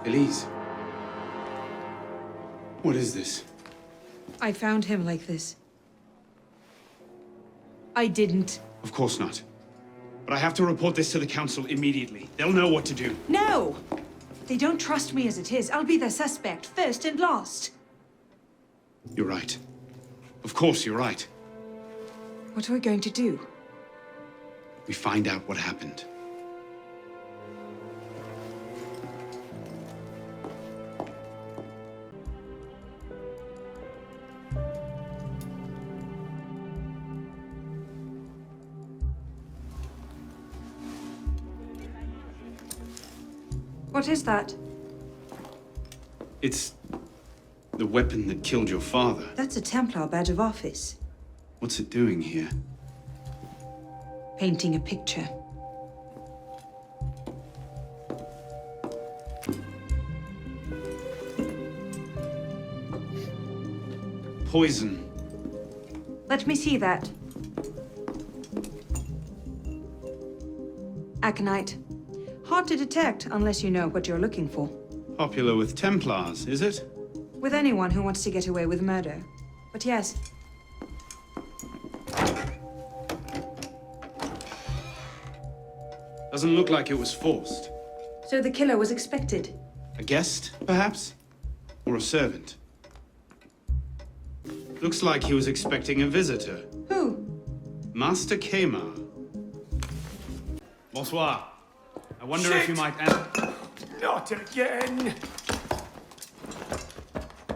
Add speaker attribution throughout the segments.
Speaker 1: Elise. What is this?
Speaker 2: I found him like this. I didn't.
Speaker 1: Of course not. But I have to report this to the council immediately. They'll know what to do.
Speaker 2: No! They don't trust me as it is. I'll be their suspect, first and last.
Speaker 1: You're right. Of course you're right.
Speaker 2: What are we going to do?
Speaker 1: We find out what happened.
Speaker 2: What is that?
Speaker 1: It's the weapon that killed your father.
Speaker 2: That's a Templar badge of office.
Speaker 1: What's it doing here?
Speaker 2: Painting a picture.
Speaker 1: Poison.
Speaker 2: Let me see that. Aconite. Hard to detect unless you know what you're looking for.
Speaker 1: Popular with Templars, is it?
Speaker 2: With anyone who wants to get away with murder. But yes.
Speaker 1: Doesn't look like it was forced.
Speaker 2: So the killer was expected.
Speaker 1: A guest, perhaps? Or a servant? Looks like he was expecting a visitor.
Speaker 2: Who?
Speaker 1: Master Kemar. Bonsoir. I wonder if you might...
Speaker 3: Not again!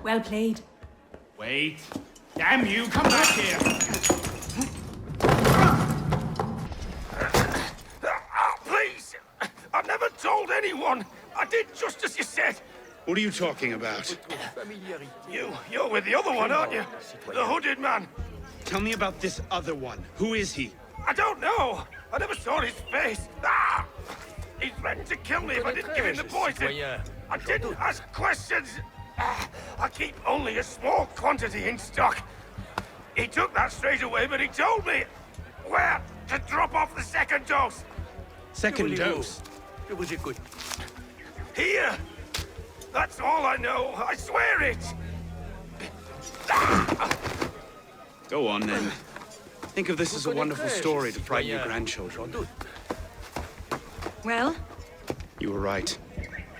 Speaker 2: Well played.
Speaker 1: Wait. Damn you, come back here!
Speaker 3: Please! I've never told anyone! I did just as you said!
Speaker 1: What are you talking about?
Speaker 3: You're with the other one, aren't you? The hooded man.
Speaker 1: Tell me about this other one. Who is he?
Speaker 3: I don't know! I never saw his face! Ah! He threatened to kill me if I didn't give him the poison! I didn't ask questions! Ah, I keep only a small quantity in stock. He took that straight away, but he told me where to drop off the second dose.
Speaker 1: Second dose?
Speaker 3: Here! That's all I know, I swear it!
Speaker 1: Go on, then. Think of this as a wonderful story to frighten your grandchildren.
Speaker 2: Well?
Speaker 1: You were right.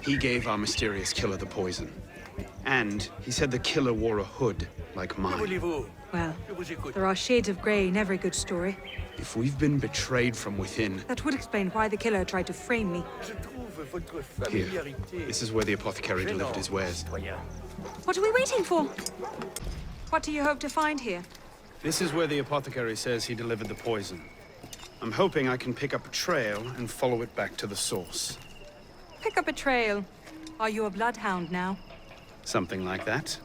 Speaker 1: He gave our mysterious killer the poison. And he said the killer wore a hood, like mine.
Speaker 2: Well, there are shades of grey in every good story.
Speaker 1: If we've been betrayed from within...
Speaker 2: That would explain why the killer tried to frame me.
Speaker 1: Here, this is where the apothecary delivered his wares.
Speaker 2: What are we waiting for? What do you hope to find here?
Speaker 1: This is where the apothecary says he delivered the poison. I'm hoping I can pick up a trail and follow it back to the source.
Speaker 2: Pick up a trail. Are you a bloodhound now?
Speaker 1: Something like that.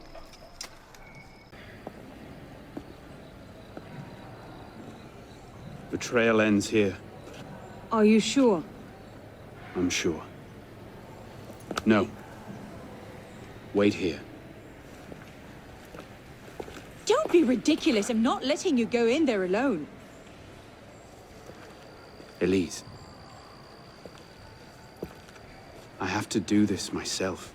Speaker 1: The trail ends here.
Speaker 2: Are you sure?
Speaker 1: I'm sure. No. Wait here.
Speaker 4: Don't be ridiculous. I'm not letting you go in there alone.
Speaker 1: Elise. I have to do this myself.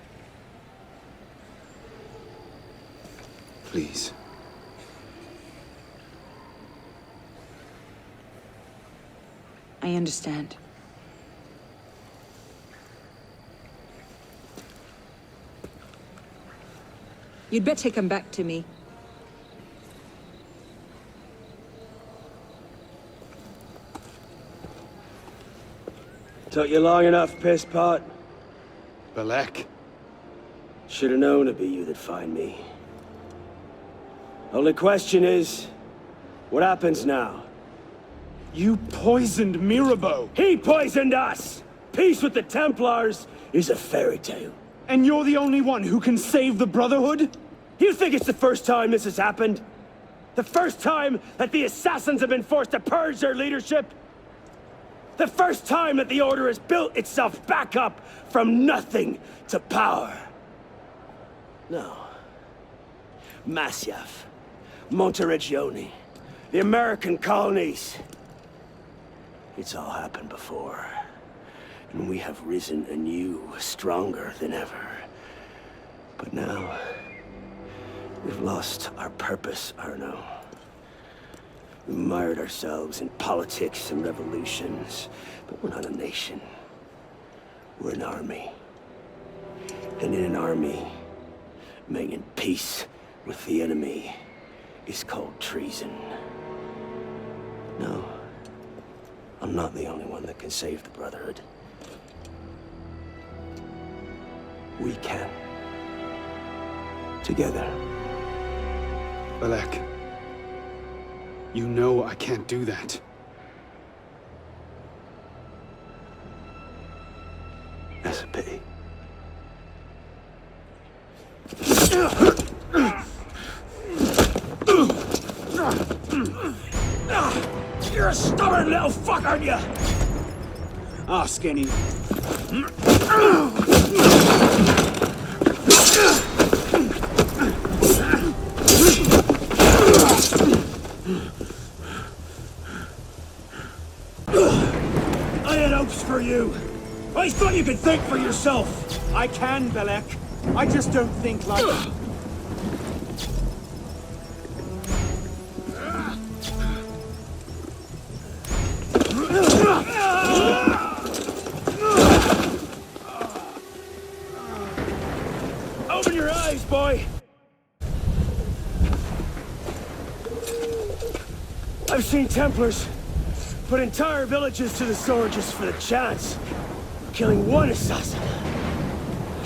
Speaker 1: Please.
Speaker 4: I understand. You'd better come back to me.
Speaker 5: Took you long enough, piss pot.
Speaker 1: Belek.
Speaker 5: Should've known it'd be you that'd find me. Only question is, what happens now?
Speaker 6: You poisoned Mirabeau!
Speaker 5: He poisoned us! Peace with the Templars is a fairy tale.
Speaker 6: And you're the only one who can save the Brotherhood?
Speaker 5: You think it's the first time this has happened? The first time that the Assassins have been forced to purge their leadership? The first time that the Order has built itself back up from nothing to power? No. Masyaf, Monteregione, the American colonies. It's all happened before. And we have risen anew, stronger than ever. But now, we've lost our purpose, Arno. We mired ourselves in politics and revolutions, but we're not a nation. We're an army. And in an army, making peace with the enemy is called treason. No, I'm not the only one that can save the Brotherhood. We can. Together.
Speaker 1: Belek, you know I can't do that.
Speaker 5: That's a pity. You're a stubborn little fuck, aren't you?
Speaker 6: Ask any.
Speaker 5: I had hopes for you. I thought you could think for yourself.
Speaker 6: I can, Belek. I just don't think like...
Speaker 5: Open your eyes, boy! I've seen Templars put entire villages to the sword just for the chance of killing one assassin.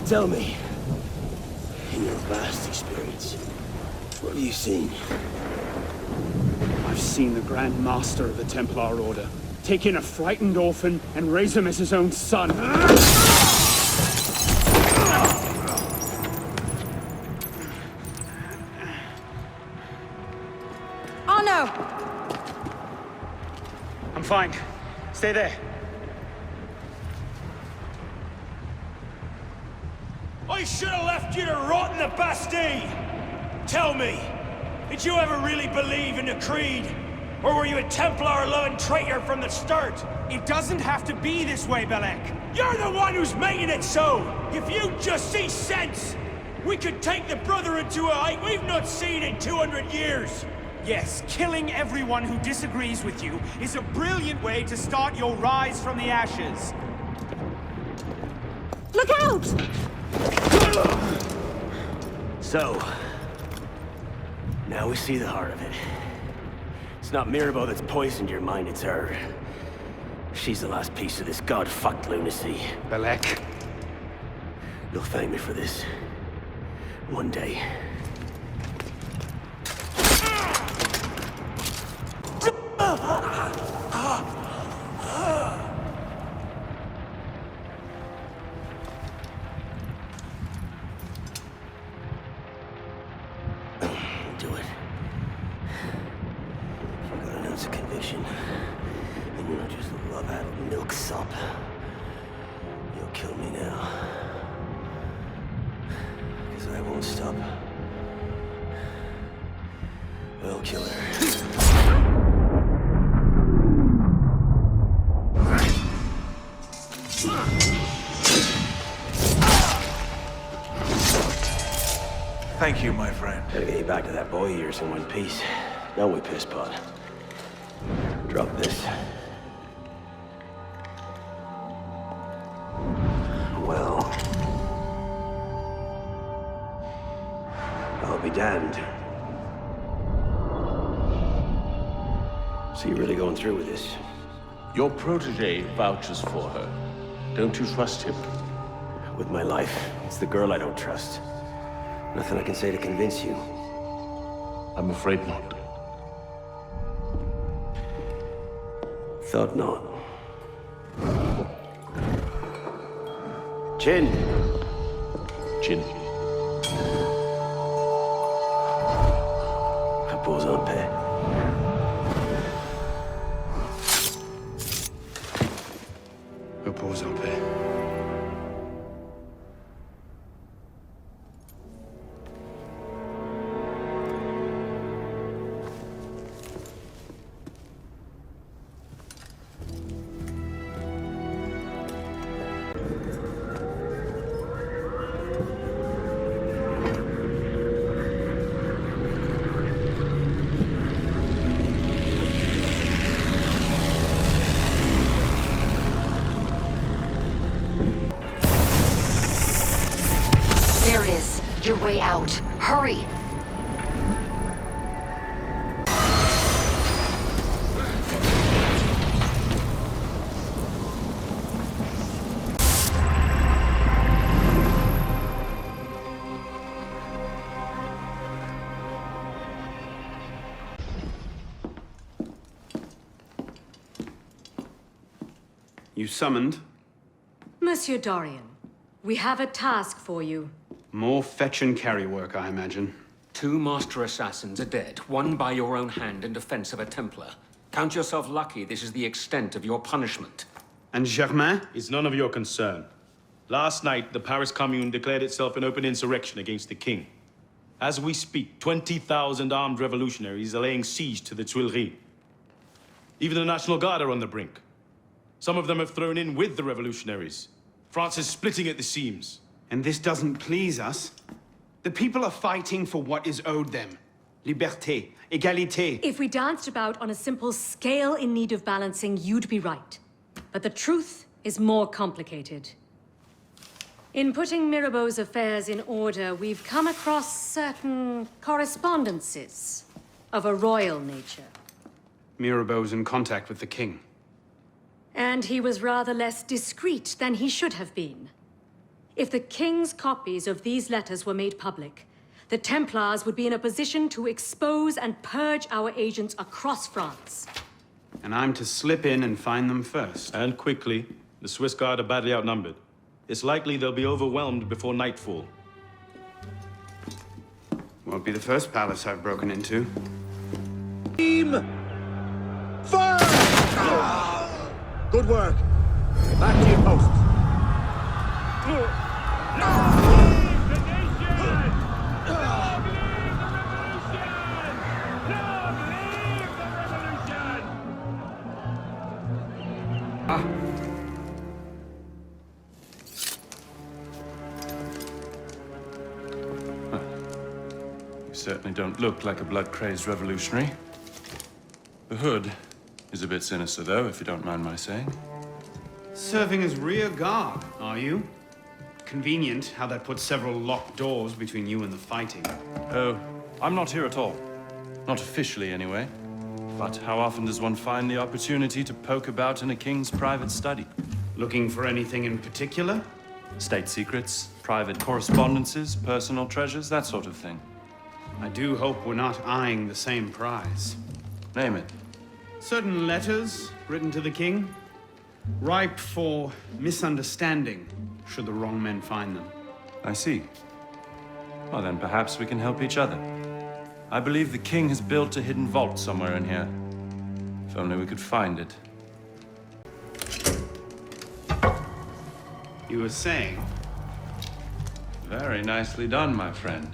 Speaker 5: Tell me, in your vast experience, what have you seen?
Speaker 6: I've seen the Grand Master of the Templar Order take in a frightened orphan and raise him as his own son.
Speaker 2: Oh no!
Speaker 1: I'm fine. Stay there.
Speaker 5: I should have left you to rot in the Bastille! Tell me, did you ever really believe in the Creed? Or were you a Templar-loving traitor from the start?
Speaker 6: It doesn't have to be this way, Belek.
Speaker 5: You're the one who's making it so! If you just see sense, we could take the Brotherhood to a height we've not seen in 200 years!
Speaker 6: Yes, killing everyone who disagrees with you is a brilliant way to start your rise from the ashes.
Speaker 4: Look out!
Speaker 5: So, now we see the heart of it. It's not Mirabeau that's poisoned your mind, it's her. She's the last piece of this god-fucked lunacy.
Speaker 1: Belek.
Speaker 5: You'll thank me for this. One day. Do it. You got an ounce of conviction, and you're not just a love-addled milksop. You'll kill me now. Because I won't stop. We'll kill her.
Speaker 3: Thank you, my friend.
Speaker 5: Gotta get you back to that boy of yours in one piece. Don't we, pisspot? Drop this. Well... I'll be damned. So you're really going through with this?
Speaker 7: Your protege vouches for her. Don't you trust him?
Speaker 5: With my life. It's the girl I don't trust. Nothing I can say to convince you.
Speaker 7: I'm afraid not.
Speaker 5: Thought not. Chin.
Speaker 7: Jin.
Speaker 5: Repose en paix.
Speaker 1: Repose en paix.
Speaker 8: your way out. Hurry!
Speaker 1: You summoned?
Speaker 9: Monsieur Dorian, we have a task for you.
Speaker 1: More fetch and carry work, I imagine.
Speaker 10: 2 master assassins are dead, one by your own hand in defense of a Templar. Count yourself lucky this is the extent of your punishment.
Speaker 1: And Germain?
Speaker 11: It's none of your concern. Last night, the Paris Commune declared itself an open insurrection against the king. As we speak, 20,000 armed revolutionaries are laying siege to the Tuileries. Even the National Guard are on the brink. Some of them have thrown in with the revolutionaries. France is splitting at the seams.
Speaker 1: And this doesn't please us. The people are fighting for what is owed them. Liberté, égalité.
Speaker 9: If we danced about on a simple scale in need of balancing, you'd be right. But the truth is more complicated. In putting Mirabeau's affairs in order, we've come across certain correspondences of a royal nature.
Speaker 1: Mirabeau's in contact with the king.
Speaker 9: And he was rather less discreet than he should have been. If the king's copies of these letters were made public, the Templars would be in a position to expose and purge our agents across France.
Speaker 1: And I'm to slip in and find them first.
Speaker 11: And quickly, the Swiss Guard are badly outnumbered. It's likely they'll be overwhelmed before nightfall.
Speaker 1: Won't be the first palace I've broken into.
Speaker 5: Team! Fire! Good work. Back to your posts.
Speaker 12: You certainly don't look like a blood-crazed revolutionary. The hood is a bit sinister, though, if you don't mind my saying.
Speaker 1: Serving as rear guard, are you? Convenient how that puts several locked doors between you and the fighting.
Speaker 12: Oh, I'm not here at all. Not officially, anyway. But how often does one find the opportunity to poke about in a king's private study?
Speaker 1: Looking for anything in particular?
Speaker 12: State secrets, private correspondences, personal treasures, that sort of thing.
Speaker 1: I do hope we're not eyeing the same prize.
Speaker 12: Name it.
Speaker 1: Certain letters written to the king, ripe for misunderstanding, should the wrong men find them.
Speaker 12: I see. Well, then perhaps we can help each other. I believe the king has built a hidden vault somewhere in here. If only we could find it.
Speaker 1: You were saying?
Speaker 12: Very nicely done, my friend.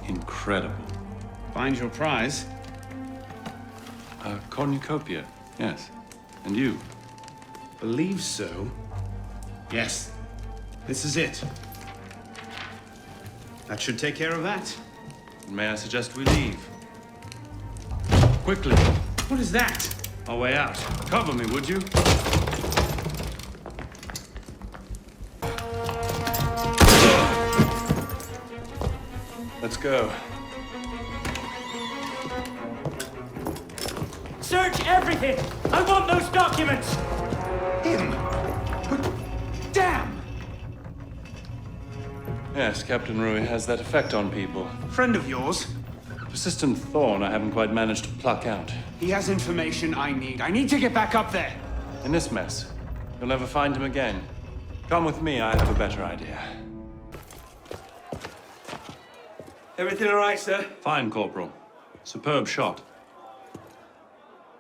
Speaker 12: Incredible.
Speaker 1: Find your prize?
Speaker 12: A cornucopia, yes. And you?
Speaker 1: Believe so. Yes. This is it. That should take care of that.
Speaker 12: May I suggest we leave? Quickly.
Speaker 1: What is that?
Speaker 12: Our way out. Cover me, would you? Let's go.
Speaker 5: Search everything! I want those documents!
Speaker 1: Him! Damn!
Speaker 12: Yes, Captain Rui has that effect on people.
Speaker 1: Friend of yours?
Speaker 12: Persistent thorn I haven't quite managed to pluck out.
Speaker 1: He has information I need. I need to get back up there.
Speaker 12: In this mess, you'll never find him again. Come with me, I have a better idea.
Speaker 5: Everything all right, sir?
Speaker 12: Fine, Corporal. Superb shot.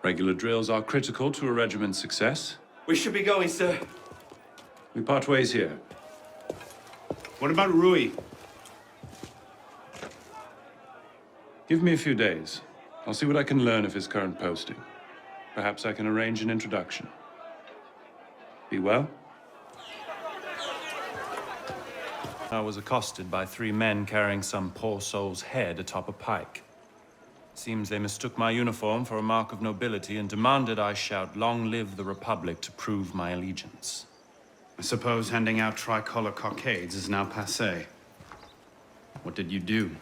Speaker 12: Regular drills are critical to a regiment's success.
Speaker 5: We should be going, sir.
Speaker 12: We part ways here.
Speaker 1: What about Rui?
Speaker 12: Give me a few days. I'll see what I can learn of his current posting. Perhaps I can arrange an introduction. Be well. I was accosted by 3 men carrying some poor soul's head atop a pike. Seems they mistook my uniform for a mark of nobility and demanded I shout, "Long live the Republic," to prove my allegiance.
Speaker 1: I suppose handing out tricolor cockades is now passé. What did you do?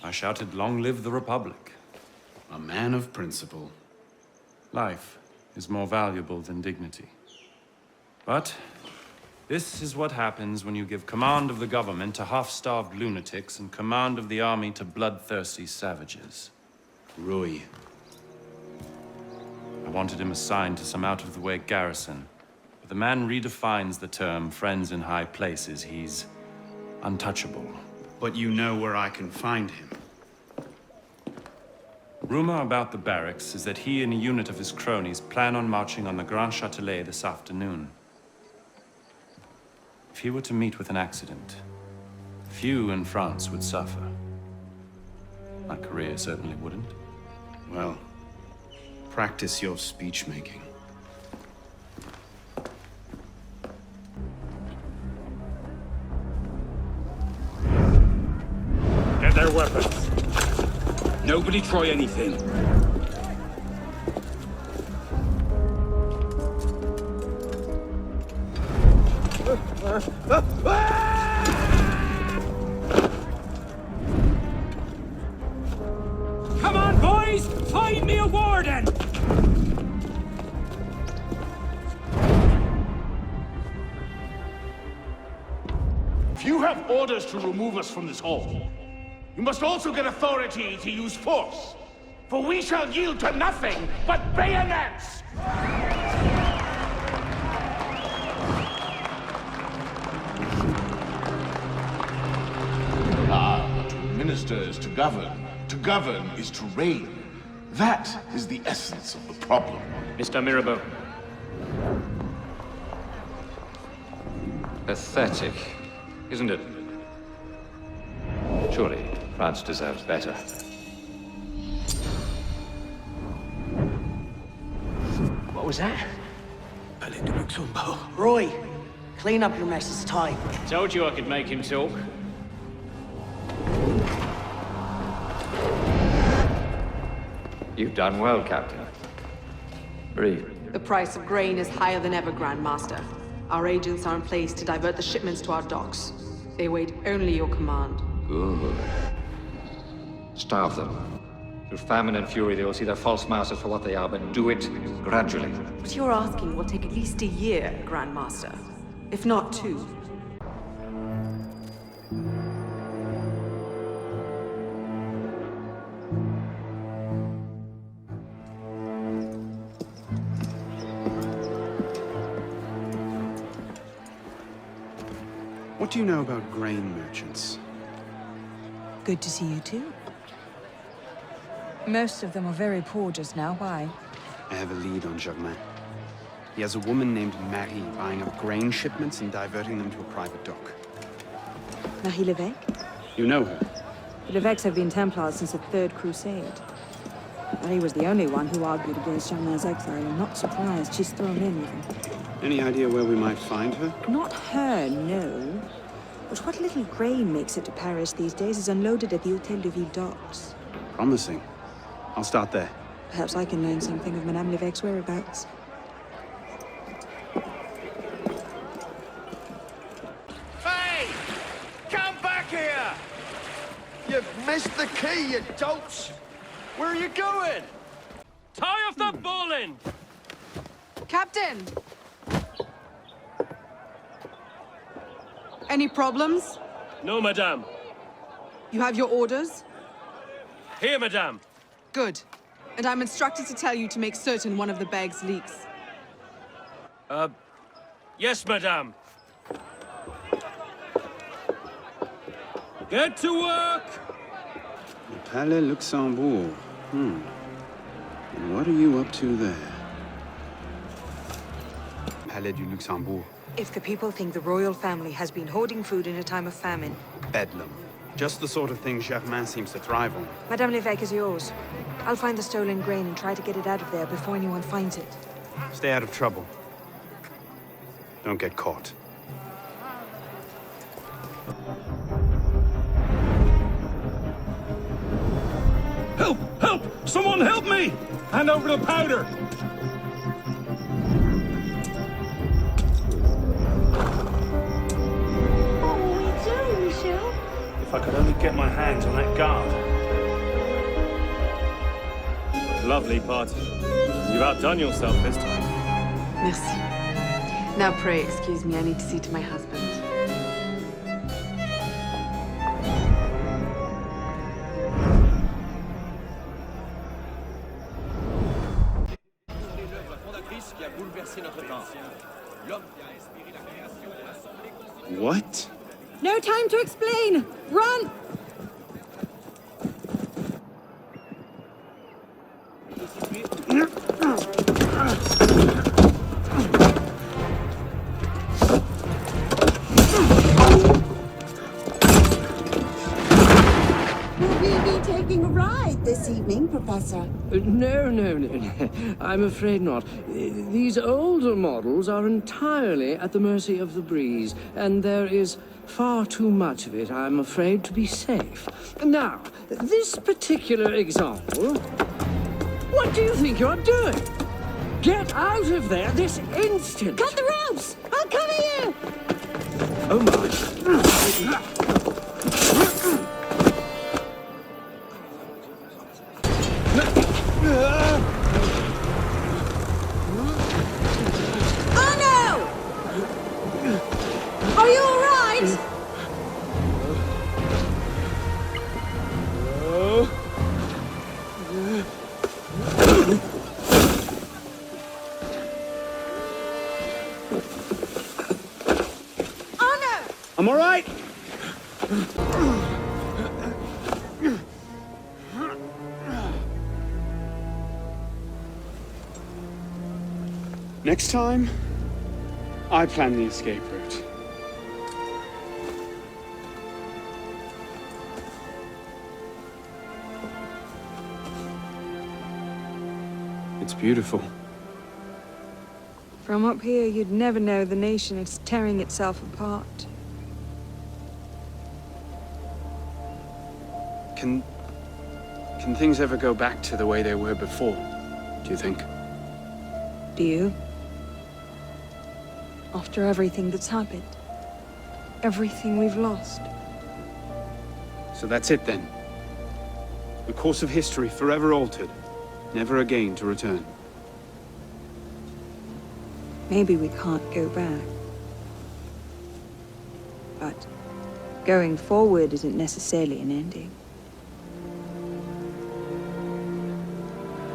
Speaker 12: I shouted, "Long live the Republic."
Speaker 1: A man of principle.
Speaker 12: Life is more valuable than dignity. But this is what happens when you give command of the government to half-starved lunatics and command of the army to bloodthirsty savages.
Speaker 1: Rui.
Speaker 12: I wanted him assigned to some out-of-the-way garrison. But the man redefines the term friends in high places. He's untouchable.
Speaker 1: But you know where I can find him.
Speaker 12: Rumor about the barracks is that he and a unit of his cronies plan on marching on the Grand Châtelet this afternoon. If he were to meet with an accident, few in France would suffer. My career certainly wouldn't.
Speaker 1: Well, practice your speech-making.
Speaker 5: Get their weapons. Nobody try anything. Come on, boys! Find me a warden!
Speaker 3: If you have orders to remove us from this hall, you must also get authority to use force. For we shall yield to nothing but bayonets!
Speaker 8: To administer is to govern. To govern is to reign. That is the essence of the problem.
Speaker 10: Mr. Mirabeau.
Speaker 13: Pathetic, isn't it? Surely France deserves better.
Speaker 14: What was that? Palais de Luxembourg. Roy, clean up your mess. It's time.
Speaker 10: Told you I could make him talk.
Speaker 13: You've done well, Captain. Breathe.
Speaker 15: The price of grain is higher than ever, Grand Master. Our agents are in place to divert the shipments to our docks. They await only your command.
Speaker 13: Good. Starve them. Through famine and fury, they will see their false masters for what they are, but do it gradually.
Speaker 15: What you're asking will take at least a year, Grand Master. If not 2.
Speaker 1: What do you know about grain merchants?
Speaker 2: Good to see you too. Most of them are very poor just now. Why?
Speaker 1: I have a lead on Germain. He has a woman named Marie buying up grain shipments and diverting them to a private dock.
Speaker 2: Marie Levesque?
Speaker 1: You know her?
Speaker 2: The Levesques have been Templars since the Third Crusade. Marie was the only one who argued against Germain's exile. I'm not surprised she's thrown in with him.
Speaker 1: Any idea where we might find her?
Speaker 2: Not her, no. But what little grain makes it to Paris these days is unloaded at the Hôtel de Ville docks.
Speaker 1: Promising. I'll start there.
Speaker 2: Perhaps I can learn something of Madame Levesque's whereabouts.
Speaker 3: Hey! Come back here! You've missed the key, you dolts! Where are you going?
Speaker 5: Tie off the bowline!
Speaker 15: Captain! Any problems?
Speaker 5: No, madame.
Speaker 15: You have your orders?
Speaker 5: Here, madame.
Speaker 15: Good. And I'm instructed to tell you to make certain one of the bags leaks.
Speaker 5: Yes, madame. Get to work!
Speaker 1: The Palais Luxembourg. And what are you up to there? Palais du Luxembourg.
Speaker 2: If the people think the royal family has been hoarding food in a time of famine.
Speaker 1: Bedlam. Just the sort of thing Germain seems to thrive on.
Speaker 2: Madame Levesque is yours. I'll find the stolen grain and try to get it out of there before anyone finds it.
Speaker 1: Stay out of trouble. Don't get caught.
Speaker 6: Help! Help! Someone help me! Hand over the powder!
Speaker 4: What will we do, Michel?
Speaker 6: If I could only get my hands on that guard. Lovely party. You've outdone yourself this time.
Speaker 15: Merci. Now pray excuse me, I need to see to my husband.
Speaker 1: What?
Speaker 2: No time to explain! Run!
Speaker 16: Will we be taking a ride this evening, Professor?
Speaker 17: No. I'm afraid not. These older models are entirely at the mercy of the breeze, and there is far too much of it, I'm afraid, to be safe. Now, this particular example... What do you think you're doing? Get out of there this instant!
Speaker 4: Cut the ropes! I'll cover you!
Speaker 17: Oh my...
Speaker 4: Oh no! Are you all right? Oh no!
Speaker 6: I'm all right.
Speaker 1: Next time, I plan the escape route. It's beautiful.
Speaker 2: From up here, you'd never know the nation is tearing itself apart.
Speaker 1: Can things ever go back to the way they were before, do you think?
Speaker 2: Do you? After everything that's happened? Everything we've lost?
Speaker 1: So that's it then. The course of history forever altered, never again to return.
Speaker 2: Maybe we can't go back. But going forward isn't necessarily an ending.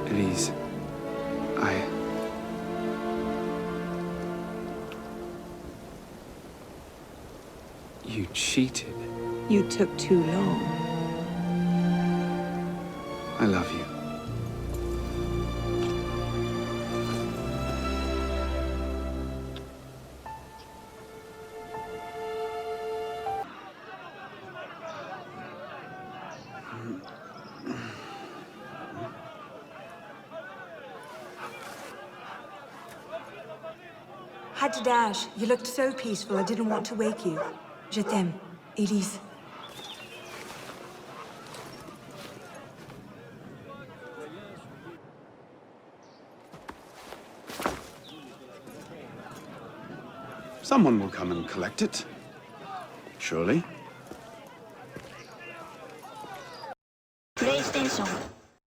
Speaker 1: Elise, You cheated.
Speaker 2: You took too long.
Speaker 1: I love you.
Speaker 2: Had to dash. You looked so peaceful, I didn't want to wake you. Je t'aime, Elise.
Speaker 1: Someone will come and collect it. Surely.
Speaker 4: PlayStation